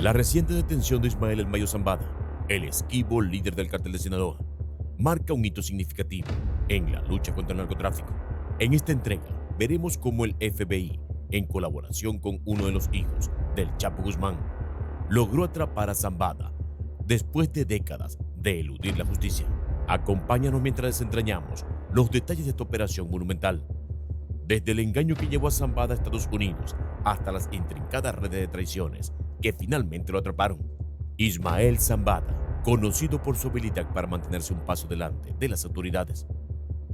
La reciente detención de Ismael El Mayo Zambada, el esquivo líder del cártel de Sinaloa, marca un hito significativo en la lucha contra el narcotráfico. En esta entrega veremos cómo el FBI, en colaboración con uno de los hijos del Chapo Guzmán, logró atrapar a Zambada después de décadas de eludir la justicia. Acompáñanos mientras desentrañamos los detalles de esta operación monumental, desde el engaño que llevó a Zambada a Estados Unidos hasta las intrincadas redes de traiciones que finalmente lo atraparon. Ismael Zambada, conocido por su habilidad para mantenerse un paso delante de las autoridades,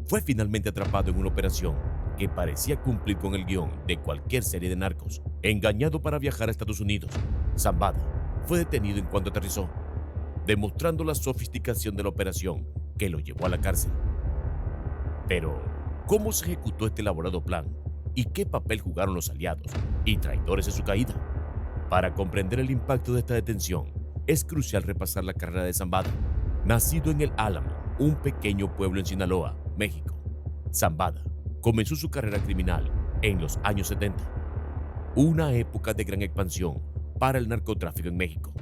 fue finalmente atrapado en una operación que parecía cumplir con el guión de cualquier serie de narcos. Engañado para viajar a Estados Unidos, Zambada fue detenido en cuanto aterrizó, demostrando la sofisticación de la operación que lo llevó a la cárcel. Pero, ¿cómo se ejecutó este elaborado plan? ¿Y qué papel jugaron los aliados y traidores en su caída? Para comprender el impacto de esta detención, es crucial repasar la carrera de Zambada. Nacido en El Álamo, un pequeño pueblo en Sinaloa, México, Zambada comenzó su carrera criminal en los años 70, una época de gran expansión para el narcotráfico en México.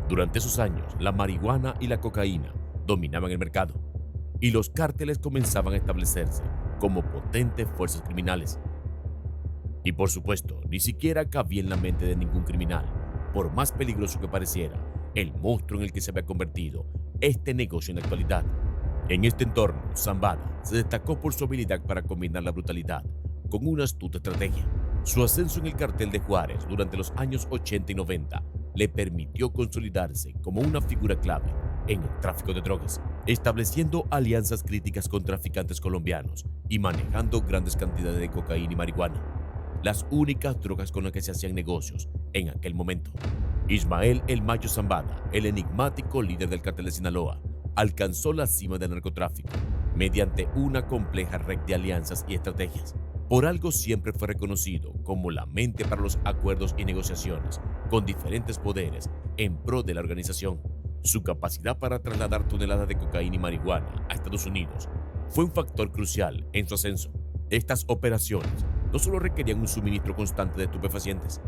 Durante esos años, la marihuana y la cocaína dominaban el mercado y los cárteles comenzaban a establecerse como potentes fuerzas criminales. Y por supuesto, ni siquiera cabía en la mente de ningún criminal, por más peligroso que pareciera, el monstruo en el que se había convertido este negocio en la actualidad. En este entorno, Zambada se destacó por su habilidad para combinar la brutalidad con una astuta estrategia. Su ascenso en el cartel de Juárez durante los años 80 y 90 le permitió consolidarse como una figura clave en el tráfico de drogas, estableciendo alianzas críticas con traficantes colombianos y manejando grandes cantidades de cocaína y marihuana, las únicas drogas con las que se hacían negocios en aquel momento. Ismael El Mayo Zambada, el enigmático líder del cártel de Sinaloa, alcanzó la cima del narcotráfico mediante una compleja red de alianzas y estrategias. Por algo siempre fue reconocido como la mente para los acuerdos y negociaciones con diferentes poderes en pro de la organización. Su capacidad para trasladar toneladas de cocaína y marihuana a Estados Unidos fue un factor crucial en su ascenso. Estas operaciones no solo requerían un suministro constante de estupefacientes,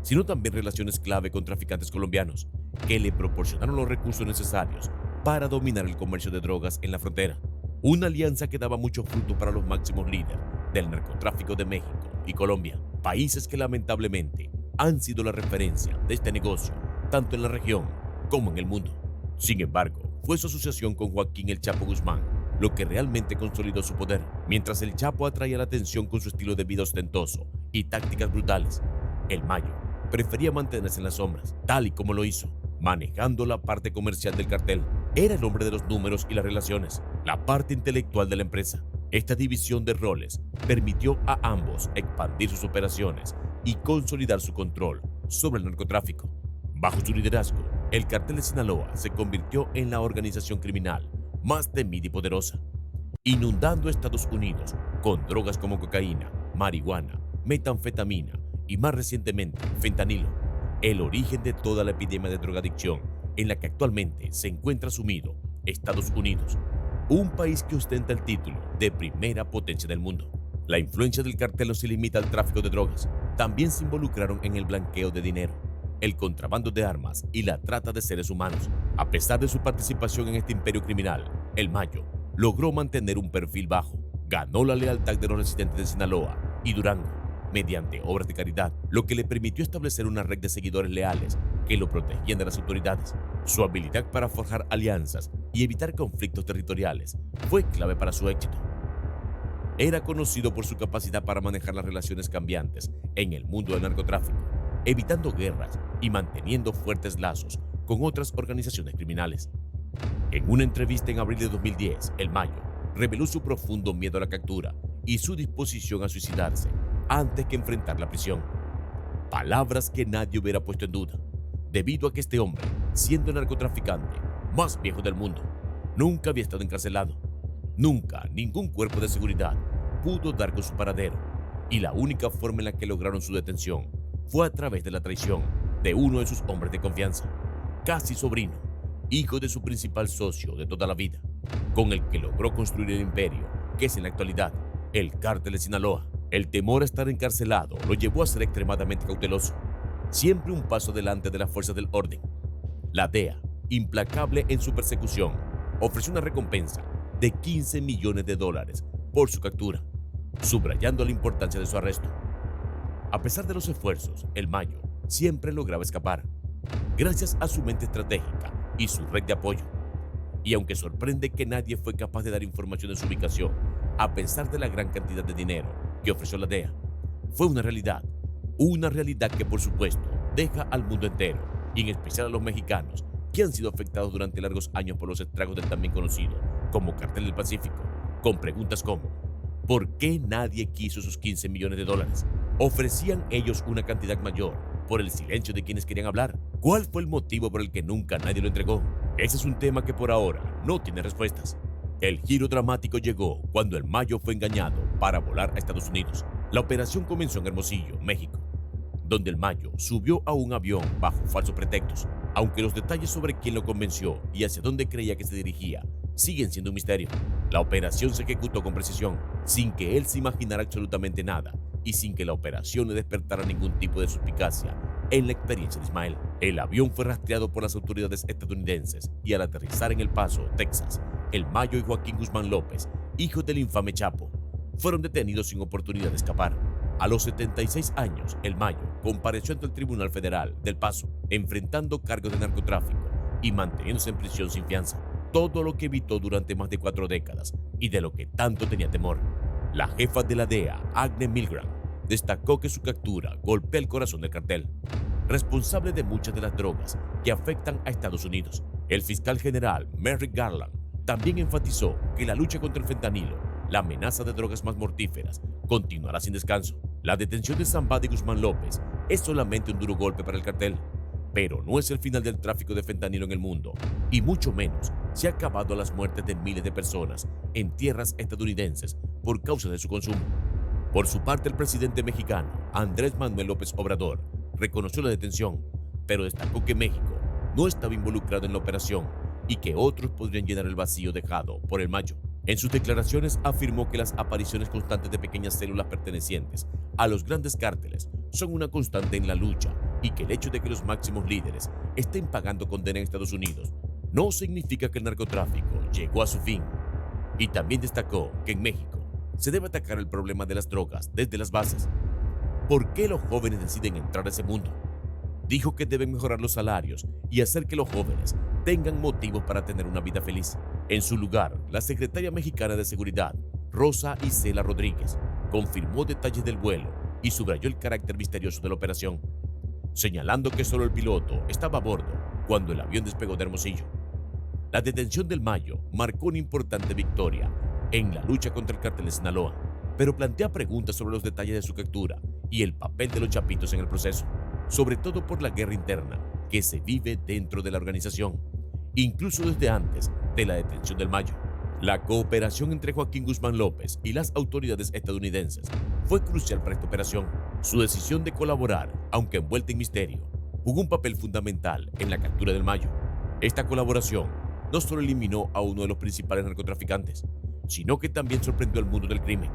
sino también relaciones clave con traficantes colombianos que le proporcionaron los recursos necesarios para dominar el comercio de drogas en la frontera. Una alianza que daba mucho fruto para los máximos líderes del narcotráfico de México y Colombia, países que lamentablemente han sido la referencia de este negocio tanto en la región como en el mundo. Sin embargo, fue su asociación con Joaquín El Chapo Guzmán lo que realmente consolidó su poder. Mientras el Chapo atraía la atención con su estilo de vida ostentoso y tácticas brutales, El Mayo prefería mantenerse en las sombras, tal y como lo hizo, manejando la parte comercial del cartel. Era el hombre de los números y las relaciones, la parte intelectual de la empresa. Esta división de roles permitió a ambos expandir sus operaciones y consolidar su control sobre el narcotráfico. Bajo su liderazgo, el cartel de Sinaloa se convirtió en la organización criminal más temida y poderosa, inundando Estados Unidos con drogas como cocaína, marihuana, metanfetamina y más recientemente fentanilo, el origen de toda la epidemia de drogadicción en la que actualmente se encuentra sumido Estados Unidos, un país que ostenta el título de primera potencia del mundo. La influencia del cartel no se limita al tráfico de drogas, también se involucraron en el blanqueo de dinero, el contrabando de armas y la trata de seres humanos. A pesar de su participación en este imperio criminal, El Mayo logró mantener un perfil bajo, ganó la lealtad de los residentes de Sinaloa y Durango mediante obras de caridad, lo que le permitió establecer una red de seguidores leales que lo protegían de las autoridades. Su habilidad para forjar alianzas y evitar conflictos territoriales fue clave para su éxito. Era conocido por su capacidad para manejar las relaciones cambiantes en el mundo del narcotráfico, evitando guerras y manteniendo fuertes lazos con otras organizaciones criminales. En una entrevista en abril de 2010, El Mayo reveló su profundo miedo a la captura y su disposición a suicidarse antes que enfrentar la prisión. Palabras que nadie hubiera puesto en duda, debido a que este hombre, siendo el narcotraficante más viejo del mundo, nunca había estado encarcelado. Nunca ningún cuerpo de seguridad pudo dar con su paradero, y la única forma en la que lograron su detención fue a través de la traición de uno de sus hombres de confianza, casi sobrino, hijo de su principal socio de toda la vida, con el que logró construir el imperio que es en la actualidad el cártel de Sinaloa. El temor a estar encarcelado lo llevó a ser extremadamente cauteloso. siempre un paso delante de las fuerzas del orden. La DEA, implacable en su persecución, ofreció una recompensa de $15 millones por su captura, subrayando la importancia de su arresto. A pesar de los esfuerzos, el Mayo siempre lograba escapar, gracias a su mente estratégica y su red de apoyo. Y aunque sorprende que nadie fue capaz de dar información de su ubicación, a pesar de la gran cantidad de dinero que ofreció la DEA, fue una realidad que por supuesto deja al mundo entero, y en especial a los mexicanos, que han sido afectados durante largos años por los estragos del también conocido como Cartel del Pacífico, con preguntas como: ¿por qué nadie quiso sus $15 millones? ¿Ofrecían ellos una cantidad mayor por el silencio de quienes querían hablar? ¿Cuál fue el motivo por el que nunca nadie lo entregó? Ese es un tema que por ahora no tiene respuestas. El giro dramático llegó cuando el Mayo fue engañado para volar a Estados Unidos. La operación comenzó en Hermosillo, México, donde el Mayo subió a un avión bajo falsos pretextos, aunque los detalles sobre quién lo convenció y hacia dónde creía que se dirigía siguen siendo un misterio. La operación se ejecutó con precisión, sin que él se imaginara absolutamente nada y sin que la operación le despertara ningún tipo de suspicacia en la experiencia de Ismael. El avión fue rastreado por las autoridades estadounidenses y al aterrizar en El Paso, Texas, el Mayo y Joaquín Guzmán López, hijos del infame Chapo, fueron detenidos sin oportunidad de escapar. A los 76 años, el Mayo compareció ante el Tribunal Federal del Paso, enfrentando cargos de narcotráfico y manteniéndose en prisión sin fianza, todo lo que evitó durante más de 4 décadas y de lo que tanto tenía temor. La jefa de la DEA, Agnes Milgram, destacó que su captura golpea el corazón del cartel, responsable de muchas de las drogas que afectan a Estados Unidos. El fiscal general Merrick Garland también enfatizó que la lucha contra el fentanilo, la amenaza de drogas más mortíferas, continuará sin descanso. La detención de Zambada y Guzmán López es solamente un duro golpe para el cartel, pero no es el final del tráfico de fentanilo en el mundo, y mucho menos se ha acabado las muertes de miles de personas en tierras estadounidenses por causa de su consumo. Por su parte, el presidente mexicano, Andrés Manuel López Obrador, reconoció la detención, pero destacó que México no estaba involucrado en la operación y que otros podrían llenar el vacío dejado por el Mayo. En sus declaraciones afirmó que las apariciones constantes de pequeñas células pertenecientes a los grandes cárteles son una constante en la lucha y que el hecho de que los máximos líderes estén pagando condena en Estados Unidos no significa que el narcotráfico llegó a su fin. Y también destacó que en México se debe atacar el problema de las drogas desde las bases. ¿Por qué los jóvenes deciden entrar a ese mundo? Dijo que deben mejorar los salarios y hacer que los jóvenes tengan motivos para tener una vida feliz. En su lugar, la secretaria mexicana de Seguridad, Rosa Isela Rodríguez, confirmó detalles del vuelo y subrayó el carácter misterioso de la operación, señalando que solo el piloto estaba a bordo cuando el avión despegó de Hermosillo. La detención del Mayo marcó una importante victoria en la lucha contra el cártel de Sinaloa, pero plantea preguntas sobre los detalles de su captura y el papel de los chapitos en el proceso, sobre todo por la guerra interna que se vive dentro de la organización, incluso desde antes de la detención del Mayo. La cooperación entre Joaquín Guzmán López y las autoridades estadounidenses fue crucial para esta operación. Su decisión de colaborar, aunque envuelta en misterio, jugó un papel fundamental en la captura del Mayo. Esta colaboración no solo eliminó a uno de los principales narcotraficantes, sino que también sorprendió al mundo del crimen,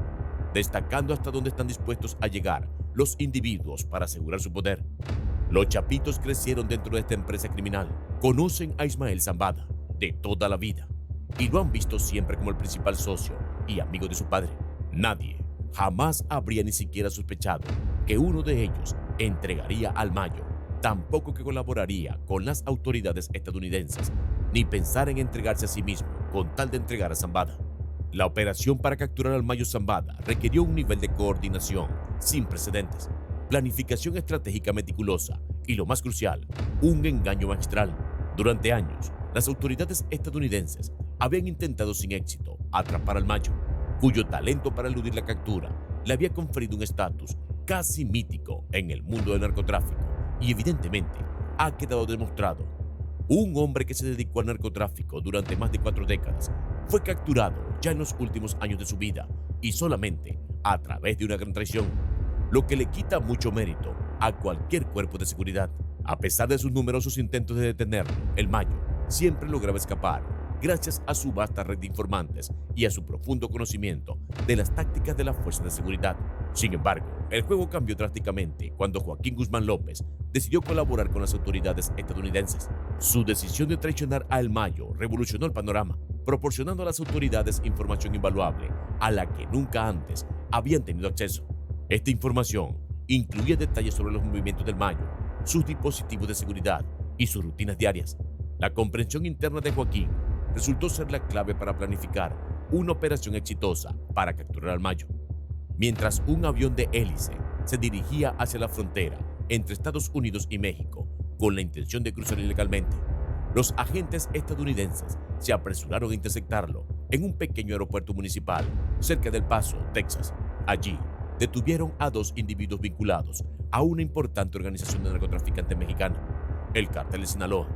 destacando hasta dónde están dispuestos a llegar los individuos para asegurar su poder. Los chapitos crecieron dentro de esta empresa criminal, conocen a Ismael Zambada de toda la vida y lo han visto siempre como el principal socio y amigo de su padre. Nadie jamás habría ni siquiera sospechado que uno de ellos entregaría al Mayo, tampoco que colaboraría con las autoridades estadounidenses, ni pensar en entregarse a sí mismo con tal de entregar a Zambada. La operación para capturar al Mayo Zambada requirió un nivel de coordinación sin precedentes, planificación estratégica meticulosa y, lo más crucial, un engaño magistral. Durante años, las autoridades estadounidenses habían intentado sin éxito atrapar al Mayo, cuyo talento para eludir la captura le había conferido un estatus casi mítico en el mundo del narcotráfico, y evidentemente ha quedado demostrado. Un hombre que se dedicó al narcotráfico durante más de 4 décadas fue capturado ya en los últimos años de su vida y solamente a través de una gran traición, lo que le quita mucho mérito a cualquier cuerpo de seguridad. A pesar de sus numerosos intentos de detenerlo, el Mayo siempre lograba escapar gracias a su vasta red de informantes y a su profundo conocimiento de las tácticas de las fuerzas de seguridad. Sin embargo, el juego cambió drásticamente cuando Joaquín Guzmán López decidió colaborar con las autoridades estadounidenses. Su decisión de traicionar a El Mayo revolucionó el panorama, proporcionando a las autoridades información invaluable a la que nunca antes habían tenido acceso. Esta información incluía detalles sobre los movimientos del Mayo, sus dispositivos de seguridad y sus rutinas diarias. La comprensión interna de Joaquín resultó ser la clave para planificar una operación exitosa para capturar al Mayo. Mientras un avión de hélice se dirigía hacia la frontera entre Estados Unidos y México con la intención de cruzar ilegalmente, los agentes estadounidenses se apresuraron a interceptarlo en un pequeño aeropuerto municipal cerca del Paso, Texas. Allí detuvieron a dos individuos vinculados a una importante organización de narcotraficantes mexicana, el Cártel de Sinaloa.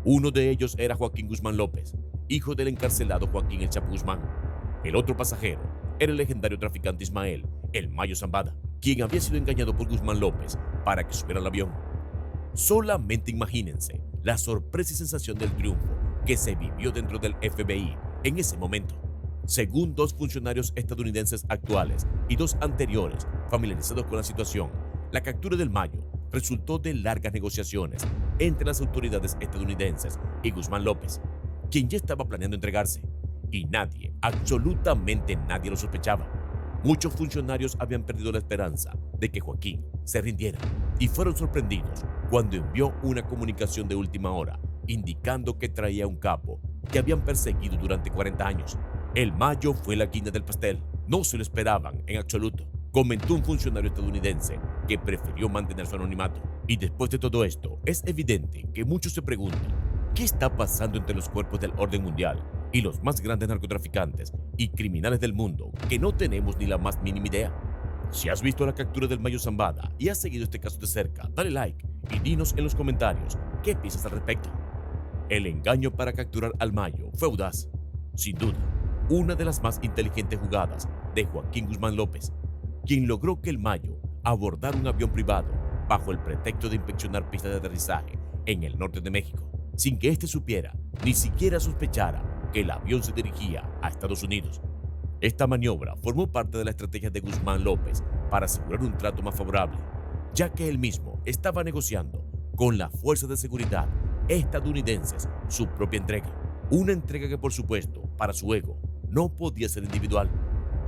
Uno de ellos era Joaquín Guzmán López, hijo del encarcelado Joaquín El Chapo Guzmán. El otro pasajero era el legendario traficante Ismael El Mayo Zambada, quien había sido engañado por Guzmán López para que subiera al avión. Solamente imagínense la sorpresa y sensación del triunfo que se vivió dentro del FBI en ese momento. Según dos funcionarios estadounidenses actuales y dos anteriores familiarizados con la situación, la captura del Mayo resultó de largas negociaciones entre las autoridades estadounidenses y Guzmán López, quien ya estaba planeando entregarse. Y nadie, absolutamente nadie lo sospechaba. Muchos funcionarios habían perdido la esperanza de que Joaquín se rindiera y fueron sorprendidos cuando envió una comunicación de última hora indicando que traía un capo que habían perseguido durante 40 años. El Mayo fue la guinda del pastel. No se lo esperaban en absoluto, comentó un funcionario estadounidense que prefirió mantener su anonimato. Y después de todo esto, es evidente que muchos se preguntan, ¿qué está pasando entre los cuerpos del orden mundial y los más grandes narcotraficantes y criminales del mundo que no tenemos ni la más mínima idea? Si has visto la captura del Mayo Zambada y has seguido este caso de cerca, dale like y dinos en los comentarios qué piensas al respecto. El engaño para capturar al Mayo fue audaz, sin duda, una de las más inteligentes jugadas de Joaquín Guzmán López, quien logró que el Mayo abordara un avión privado bajo el pretexto de inspeccionar pistas de aterrizaje en el norte de México, sin que éste supiera ni siquiera sospechara que el avión se dirigía a Estados Unidos. Esta maniobra formó parte de la estrategia de Guzmán López para asegurar un trato más favorable, ya que él mismo estaba negociando con las fuerzas de seguridad estadounidenses su propia entrega. Una entrega que, por supuesto, para su ego, no podía ser individual.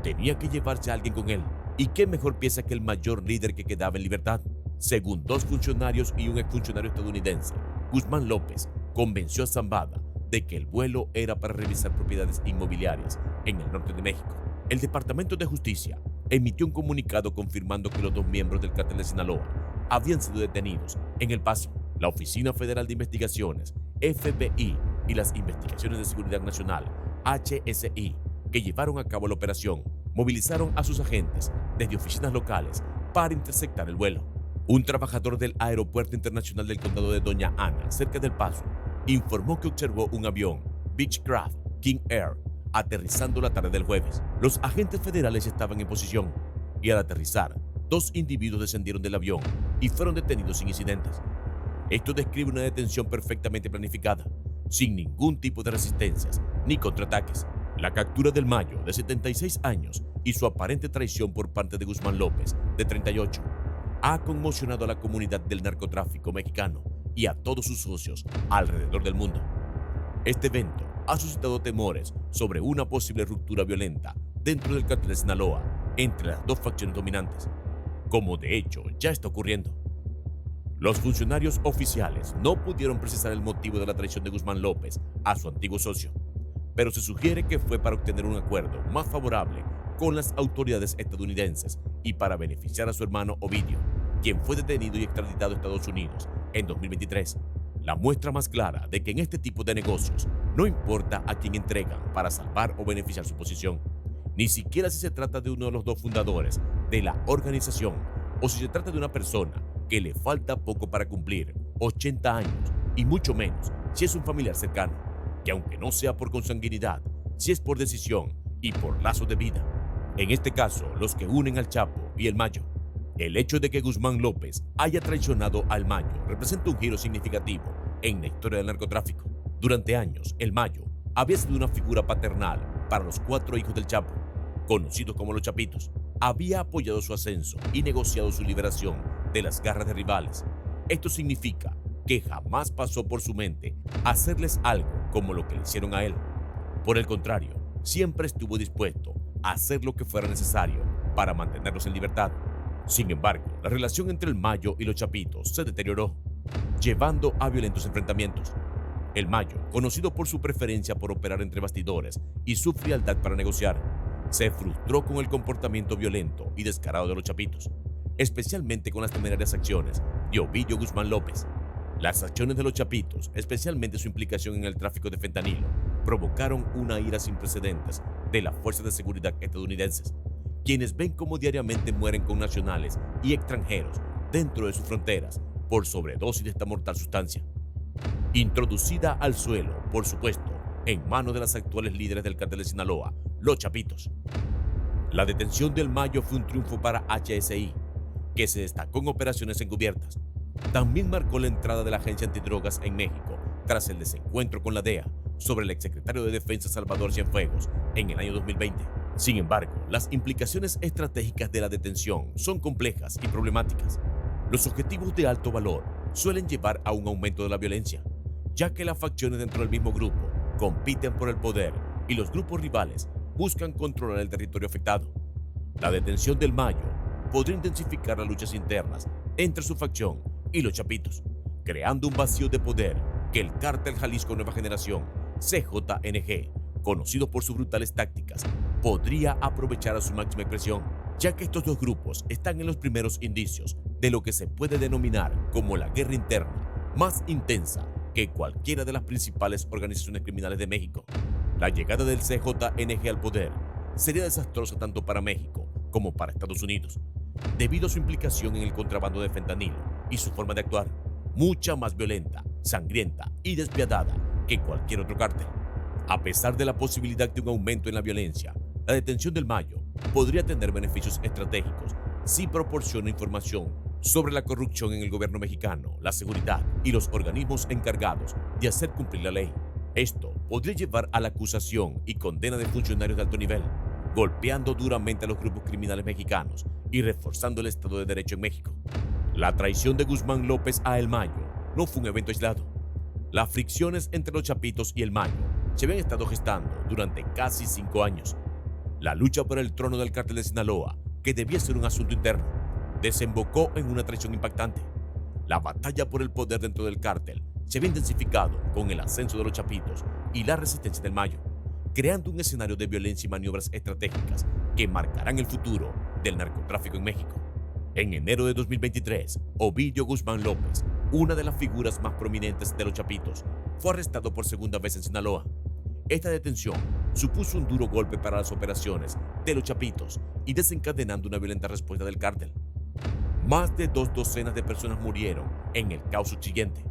Tenía que llevarse a alguien con él. ¿Y qué mejor pieza que el mayor líder que quedaba en libertad? Según dos funcionarios y un exfuncionario estadounidense, Guzmán López convenció a Zambada de que el vuelo era para revisar propiedades inmobiliarias en el norte de México. El Departamento de Justicia emitió un comunicado confirmando que los dos miembros del Cártel de Sinaloa habían sido detenidos en El Paso. La Oficina Federal de Investigaciones, FBI, y las Investigaciones de Seguridad Nacional, HSI, que llevaron a cabo la operación, movilizaron a sus agentes desde oficinas locales para interceptar el vuelo. Un trabajador del Aeropuerto Internacional del Condado de Doña Ana, cerca del Paso, informó que observó un avión, Beechcraft King Air, aterrizando la tarde del jueves. Los agentes federales estaban en posición y al aterrizar, dos individuos descendieron del avión y fueron detenidos sin incidentes. Esto describe una detención perfectamente planificada, sin ningún tipo de resistencias ni contraataques. La captura del Mayo, de 76 años, y su aparente traición por parte de Guzmán López, de 38, ha conmocionado a la comunidad del narcotráfico mexicano y a todos sus socios alrededor del mundo. Este evento ha suscitado temores sobre una posible ruptura violenta dentro del Cártel de Sinaloa entre las dos facciones dominantes, como de hecho ya está ocurriendo. Los funcionarios oficiales no pudieron precisar el motivo de la traición de Guzmán López a su antiguo socio, pero se sugiere que fue para obtener un acuerdo más favorable con las autoridades estadounidenses y para beneficiar a su hermano Ovidio, quien fue detenido y extraditado a Estados Unidos en 2023. La muestra más clara de que en este tipo de negocios no importa a quién entregan para salvar o beneficiar su posición, ni siquiera si se trata de uno de los dos fundadores de la organización o si se trata de una persona que le falta poco para cumplir 80 años y mucho menos si es un familiar cercano, que aunque no sea por consanguinidad, si es por decisión y por lazo de vida. En este caso, los que unen al Chapo y el Mayo. El hecho de que Guzmán López haya traicionado al Mayo representa un giro significativo en la historia del narcotráfico. Durante años, el Mayo había sido una figura paternal para los 4 hijos del Chapo, conocidos como los Chapitos. había apoyado su ascenso y negociado su liberación de las garras de rivales. Esto significa que jamás pasó por su mente hacerles algo como lo que le hicieron a él. Por el contrario, siempre estuvo dispuesto a hacer lo que fuera necesario para mantenerlos en libertad. Sin embargo, la relación entre el Mayo y los Chapitos se deterioró, llevando a violentos enfrentamientos. El Mayo, conocido por su preferencia por operar entre bastidores y su frialdad para negociar, se frustró con el comportamiento violento y descarado de los Chapitos, especialmente con las temerarias acciones de Ovidio Guzmán López. Las acciones de los Chapitos, especialmente su implicación en el tráfico de fentanilo, provocaron una ira sin precedentes de las fuerzas de seguridad estadounidenses, quienes ven cómo diariamente mueren connacionales y extranjeros dentro de sus fronteras por sobredosis de esta mortal sustancia. Introducida al suelo, por supuesto, en manos de las actuales líderes del cártel de Sinaloa, los Chapitos. La detención del Mayo fue un triunfo para HSI, que se destacó en operaciones encubiertas. También marcó la entrada de la Agencia Antidrogas en México tras el desencuentro con la DEA sobre el exsecretario de Defensa Salvador Cienfuegos en el año 2020. Sin embargo, las implicaciones estratégicas de la detención son complejas y problemáticas. Los objetivos de alto valor suelen llevar a un aumento de la violencia, ya que las facciones dentro del mismo grupo compiten por el poder y los grupos rivales buscan controlar el territorio afectado. La detención del Mayo podría intensificar las luchas internas entre su facción y los Chapitos, creando un vacío de poder que el Cártel Jalisco Nueva Generación, CJNG, conocido por sus brutales tácticas, podría aprovechar a su máxima expresión, ya que estos dos grupos están en los primeros indicios de lo que se puede denominar como la guerra interna más intensa que cualquiera de las principales organizaciones criminales de México. La llegada del CJNG al poder sería desastrosa tanto para México como para Estados Unidos, debido a su implicación en el contrabando de fentanilo y su forma de actuar, mucha más violenta, sangrienta y despiadada que cualquier otro cártel. A pesar de la posibilidad de un aumento en la violencia, la detención del Mayo podría tener beneficios estratégicos si proporciona información sobre la corrupción en el gobierno mexicano, la seguridad y los organismos encargados de hacer cumplir la ley. Esto podría llevar a la acusación y condena de funcionarios de alto nivel, golpeando duramente a los grupos criminales mexicanos y reforzando el Estado de Derecho en México. La traición de Guzmán López a El Mayo no fue un evento aislado. Las fricciones entre los Chapitos y El Mayo se habían estado gestando durante casi 5 años. La lucha por el trono del cártel de Sinaloa, que debía ser un asunto interno, desembocó en una traición impactante. La batalla por el poder dentro del cártel se había intensificado con el ascenso de los Chapitos y la resistencia del Mayo, creando un escenario de violencia y maniobras estratégicas que marcarán el futuro del narcotráfico en México. En enero de 2023, Ovidio Guzmán López, una de las figuras más prominentes de los Chapitos, fue arrestado por segunda vez en Sinaloa. Esta detención supuso un duro golpe para las operaciones de los Chapitos y desencadenando una violenta respuesta del cártel. Más de 2 docenas de personas murieron en el caos siguiente,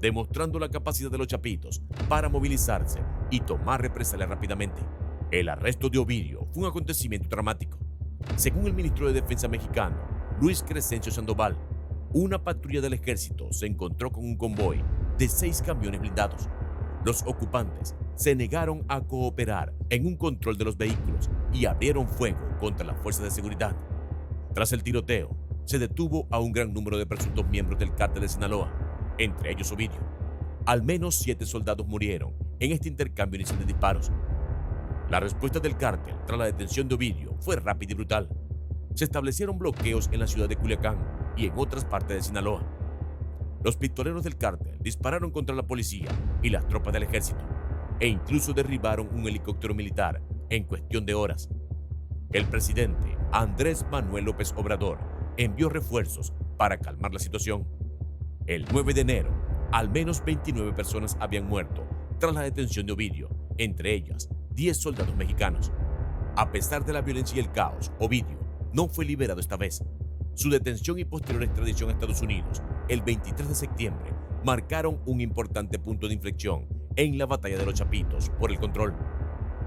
demostrando la capacidad de los Chapitos para movilizarse y tomar represalias rápidamente. El arresto de Ovidio fue un acontecimiento dramático. Según el ministro de Defensa mexicano, Luis Crescencio Sandoval, una patrulla del ejército se encontró con un convoy de 6 camiones blindados. Los ocupantes se negaron a cooperar en un control de los vehículos y abrieron fuego contra las fuerzas de seguridad. Tras el tiroteo, se detuvo a un gran número de presuntos miembros del cártel de Sinaloa, entre ellos Ovidio. Al menos 7 soldados murieron en este intercambio inicial de disparos. La respuesta del cártel tras la detención de Ovidio fue rápida y brutal. Se establecieron bloqueos en la ciudad de Culiacán y en otras partes de Sinaloa. Los pistoleros del cártel dispararon contra la policía y las tropas del ejército, e incluso derribaron un helicóptero militar en cuestión de horas. El presidente Andrés Manuel López Obrador envió refuerzos para calmar la situación. El 9 de enero, al menos 29 personas habían muerto tras la detención de Ovidio, entre ellas 10 soldados mexicanos. A pesar de la violencia y el caos, Ovidio no fue liberado esta vez. Su detención y posterior extradición a Estados Unidos el 23 de septiembre marcaron un importante punto de inflexión en la batalla de los Chapitos por el control.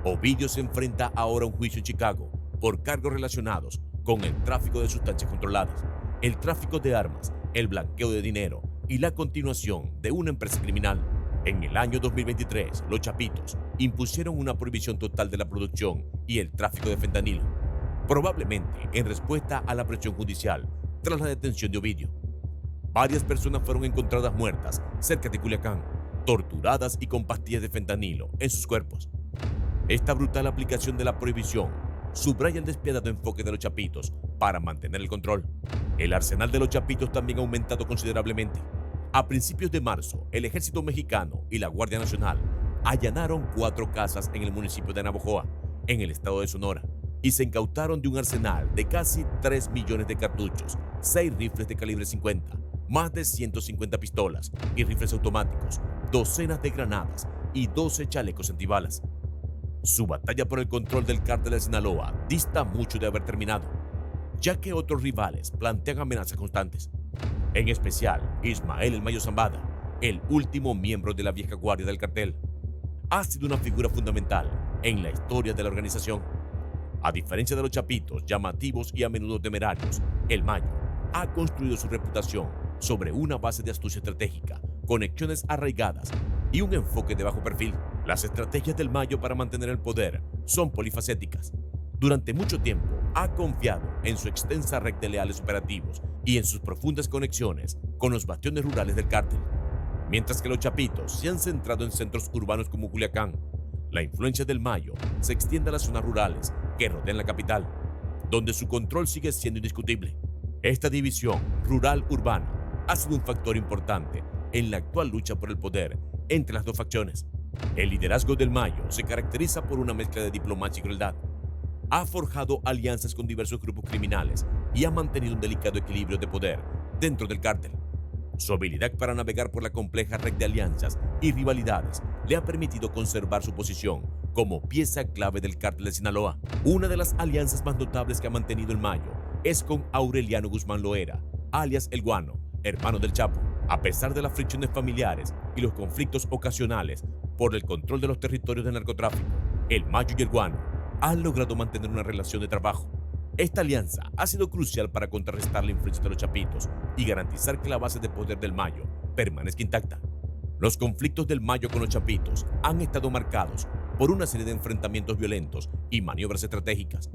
Ovidio se enfrenta ahora a un juicio en Chicago por cargos relacionados con el tráfico de sustancias controladas, el tráfico de armas, el blanqueo de dinero y la continuación de una empresa criminal. En el año 2023, los Chapitos impusieron una prohibición total de la producción y el tráfico de fentanilo. probablemente en respuesta a la presión judicial tras la detención de Ovidio. Varias personas fueron encontradas muertas cerca de Culiacán, torturadas y con pastillas de fentanilo en sus cuerpos. Esta brutal aplicación de la prohibición subraya el despiadado enfoque de los chapitos para mantener el control. El arsenal de los chapitos también ha aumentado considerablemente. A principios de marzo, el Ejército Mexicano y la Guardia Nacional allanaron 4 casas en el municipio de Navojoa, en el estado de Sonora, y se incautaron de un arsenal de casi 3 millones de cartuchos, 6 rifles de calibre 50, más de 150 pistolas y rifles automáticos, docenas de granadas y 12 chalecos antibalas. Su batalla por el control del cártel de Sinaloa dista mucho de haber terminado, ya que otros rivales plantean amenazas constantes. En especial, Ismael El Mayo Zambada, el último miembro de la vieja guardia del cartel, ha sido una figura fundamental en la historia de la organización. A diferencia de los chapitos llamativos y a menudo temerarios, El Mayo ha construido su reputación sobre una base de astucia estratégica, conexiones arraigadas y un enfoque de bajo perfil. Las estrategias del Mayo para mantener el poder son polifacéticas. Durante mucho tiempo ha confiado en su extensa red de leales operativos y en sus profundas conexiones con los bastiones rurales del cártel. Mientras que los chapitos se han centrado en centros urbanos como Culiacán, la influencia del Mayo se extiende a las zonas rurales que rodean la capital, donde su control sigue siendo indiscutible. Esta división rural-urbana ha sido un factor importante en la actual lucha por el poder entre las dos facciones. El liderazgo del Mayo se caracteriza por una mezcla de diplomacia y crueldad. Ha forjado alianzas con diversos grupos criminales y ha mantenido un delicado equilibrio de poder dentro del cártel. Su habilidad para navegar por la compleja red de alianzas y rivalidades le ha permitido conservar su posición como pieza clave del cártel de Sinaloa. Una de las alianzas más notables que ha mantenido el Mayo es con Aureliano Guzmán Loera, alias El Guano, hermano del Chapo. A pesar de las fricciones familiares y los conflictos ocasionales por el control de los territorios del narcotráfico, el Mayo y el Guano han logrado mantener una relación de trabajo. Esta alianza ha sido crucial para contrarrestar la influencia de los chapitos y garantizar que la base de poder del Mayo permanezca intacta. Los conflictos del Mayo con los chapitos han estado marcados por una serie de enfrentamientos violentos y maniobras estratégicas.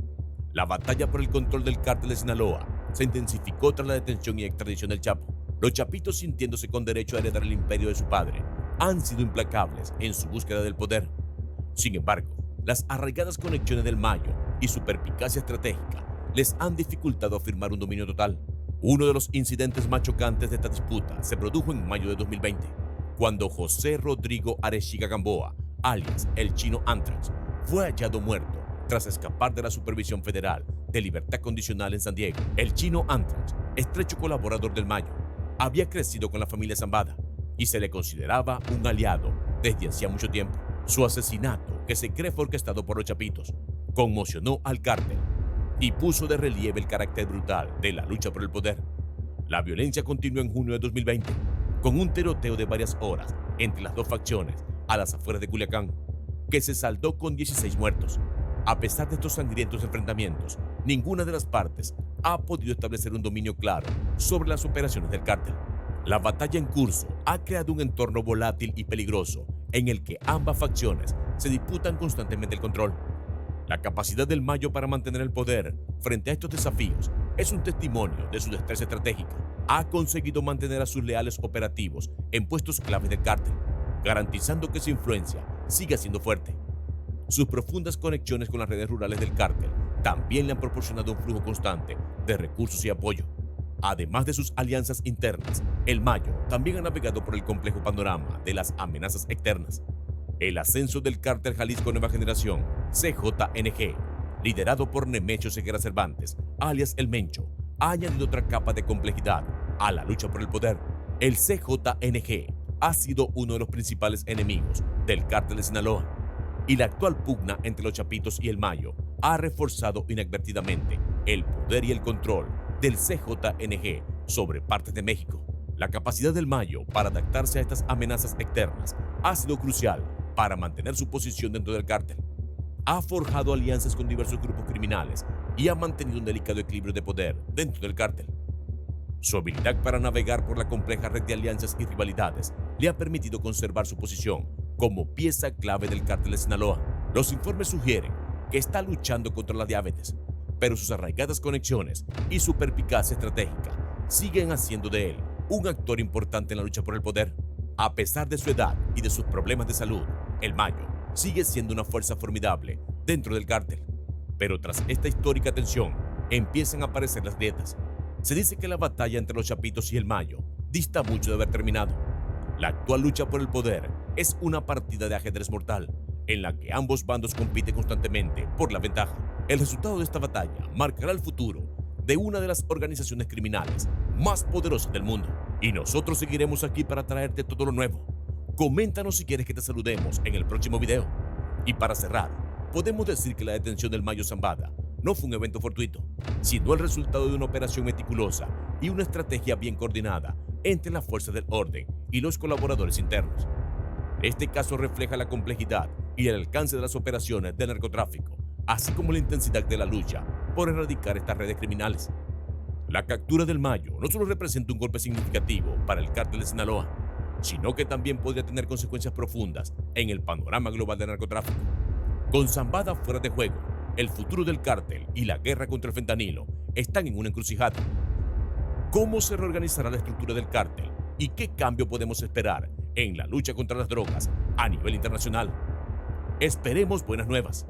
La batalla por el control del cártel de Sinaloa se intensificó tras la detención y extradición del Chapo. Los chapitos, sintiéndose con derecho a heredar el imperio de su padre, han sido implacables en su búsqueda del poder. Sin embargo, las arraigadas conexiones del Mayo y su perspicacia estratégica les han dificultado afirmar un dominio total. Uno de los incidentes más chocantes de esta disputa se produjo en mayo de 2020, cuando José Rodrigo Arechiga Gamboa, alias El Chino Antrax, fue hallado muerto tras escapar de la supervisión federal de libertad condicional en San Diego. El Chino Antrax, estrecho colaborador del Mayo, había crecido con la familia Zambada y se le consideraba un aliado desde hacía mucho tiempo. Su asesinato, que se cree fue orquestado por los chapitos, conmocionó al cártel y puso de relieve el carácter brutal de la lucha por el poder. La violencia continuó en junio de 2020, con un tiroteo de varias horas entre las dos facciones a las afueras de Culiacán, que se saldó con 16 muertos. A pesar de estos sangrientos enfrentamientos, ninguna de las partes ha podido establecer un dominio claro sobre las operaciones del cártel. La batalla en curso ha creado un entorno volátil y peligroso en el que ambas facciones se disputan constantemente el control. La capacidad del Mayo para mantener el poder frente a estos desafíos es un testimonio de su destreza estratégica. Ha conseguido mantener a sus leales operativos en puestos clave del cártel, garantizando que su influencia siga siendo fuerte. Sus profundas conexiones con las redes rurales del cártel también le han proporcionado un flujo constante de recursos y apoyo. Además de sus alianzas internas, el Mayo también ha navegado por el complejo panorama de las amenazas externas. El ascenso del cártel Jalisco Nueva Generación, CJNG, liderado por Nemesio Ceguera Cervantes, alias El Mencho, ha añadido otra capa de complejidad a la lucha por el poder. El CJNG ha sido uno de los principales enemigos del cártel de Sinaloa, y la actual pugna entre los chapitos y el Mayo ha reforzado inadvertidamente el poder y el control del CJNG sobre partes de México. La capacidad del Mayo para adaptarse a estas amenazas externas ha sido crucial para mantener su posición dentro del cártel. Ha forjado alianzas con diversos grupos criminales y ha mantenido un delicado equilibrio de poder dentro del cártel. Su habilidad para navegar por la compleja red de alianzas y rivalidades le ha permitido conservar su posición como pieza clave del cártel de Sinaloa. Los informes sugieren que está luchando contra la diabetes, pero sus arraigadas conexiones y su perspicacia estratégica siguen haciendo de él un actor importante en la lucha por el poder. A pesar de su edad y de sus problemas de salud, el Mayo sigue siendo una fuerza formidable dentro del cártel. Pero tras esta histórica tensión, empiezan a aparecer las grietas. Se dice que la batalla entre los Chapitos y el Mayo dista mucho de haber terminado. La actual lucha por el poder es una partida de ajedrez mortal, en la que ambos bandos compiten constantemente por la ventaja. El resultado de esta batalla marcará el futuro de una de las organizaciones criminales más poderosas del mundo. Y nosotros seguiremos aquí para traerte todo lo nuevo. Coméntanos si quieres que te saludemos en el próximo video. Y para cerrar, podemos decir que la detención del Mayo Zambada no fue un evento fortuito, sino el resultado de una operación meticulosa y una estrategia bien coordinada entre las fuerzas del orden y los colaboradores internos. Este caso refleja la complejidad y el alcance de las operaciones de narcotráfico, así como la intensidad de la lucha por erradicar estas redes criminales. La captura del Mayo no solo representa un golpe significativo para el cártel de Sinaloa, sino que también podría tener consecuencias profundas en el panorama global del narcotráfico. Con Zambada fuera de juego, el futuro del cártel y la guerra contra el fentanilo están en una encrucijada. ¿Cómo se reorganizará la estructura del cártel y qué cambio podemos esperar en la lucha contra las drogas a nivel internacional? Esperemos buenas nuevas.